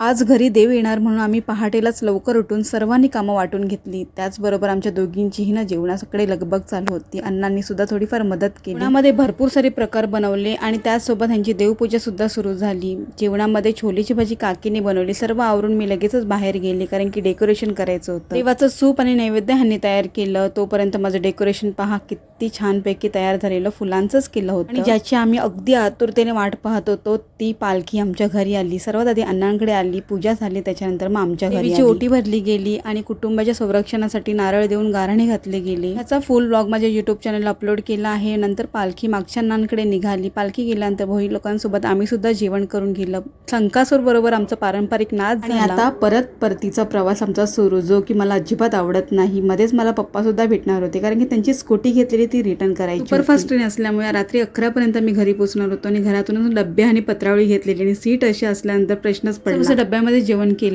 आज घरी देव येणार म्हणून आम्ही पहाटेलाच लवकर उठून सर्वांनी कामं वाटून घेतली. त्याचबरोबर आमच्या दोघींचीही ना जेवणाकडे लगबग चालू होती. अण्णांनी सुद्धा थोडीफार मदत केली. जेवणामध्ये भरपूर सारे प्रकार बनवले आणि त्याचसोबत त्यांची देवपूजा सुद्धा सुरू झाली. जेवणामध्ये छोलेची भाजी काकीने बनवली. सर्व आवरून मी लगेचच बाहेर गेले कारण की डेकोरेशन करायचं होतं. देवाचं सूप आणि नैवेद्य ह्यांनी तयार केलं. तोपर्यंत माझं डेकोरेशन पहा किती छानपैकी तयार झालेलं फुलांचंच केलं होतं आणि ज्याची आम्ही अगदी आतुरतेने वाट पाहत होतो ती पालखी आमच्या घरी आली. सर्वात आधी अण्णांकडे आली, पूजा झाली, त्याच्यानंतर मग आमच्या घरी ओटी भरली गेली आणि कुटुंबाच्या संरक्षणासाठी नारळ देऊन गारणे घातले गेले. याचा फुल व्लॉग माझ्या युट्यूब चॅनलला अपलोड केला आहे. नंतर पालखी मागच्या अण्णांकडे निघाली. पालखी गेल्यानंतर भोई लोकांसोबत आम्ही सुद्धा जेवण करून गेलं. शंकासूर बरोबर आमचा पारंपरिक नाच झाला. आणि आता परतीचा प्रवास आमचा सुरू, जो की मला अजिबात आवडत नाही. मध्येच मला पप्पा सुद्धा भेटणार होते कारण की त्यांची स्कूटी घेतलेली ती रिटर्न करायची. सुपरफास्ट ट्रेन असल्यामुळे रात्री 11 पर्यंत मी घरी पोहोचणार होतो आणि घरातूनच डब्बे आणि पत्रावळी घेतलेली आणि सीट अशी असल्यानंतर प्रश्नच पडला. डब्यामध्ये जेवण केलं.